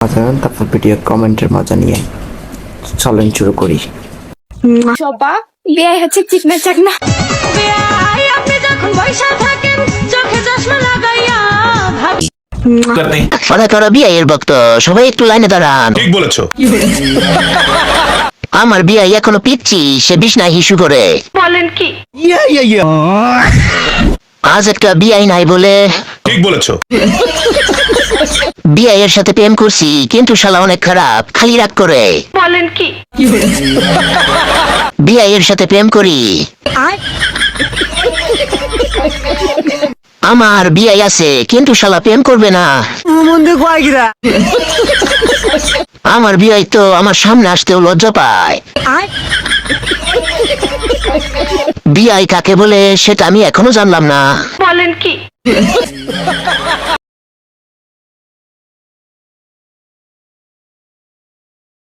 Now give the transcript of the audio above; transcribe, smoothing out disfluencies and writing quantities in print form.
তারপর ভিডিও কমেন্টের মজা নিয়ে চলেন শুরু করি। শোভা বিয়ে হচ্ছে চিকনা চাকনা বিয়ে আপনি যখন বৈশা থাকেন চোখে চশমা লাগাইয়া ভাবি মানে তোরা বিয়ের ভক্ত, সবাই একটু লাইনে দাঁড়ান। ঠিক বলেছো। আমার বিয়ে এখনো পিচ্ছি, সে বিছনায় হিসু করে। বলেন কি আজ একটা বিয়ে নাই বলে ঠিক বলেছো। বিয়ের সাথে প্রেম করছি, কিন্তু শালা অনেক খারাপ, খালি রাগ করে। বলেন কি বিয়ের সাথে প্রেম করি, আমার বিয়ে আছে কিন্তু শালা প্রেম করবে না। আমার বিয়ে তো আমার সামনে আসতেও লজ্জা পায়। বিয়ে কাকে বলে সেটা আমি এখনো জানলাম না। বলেন কি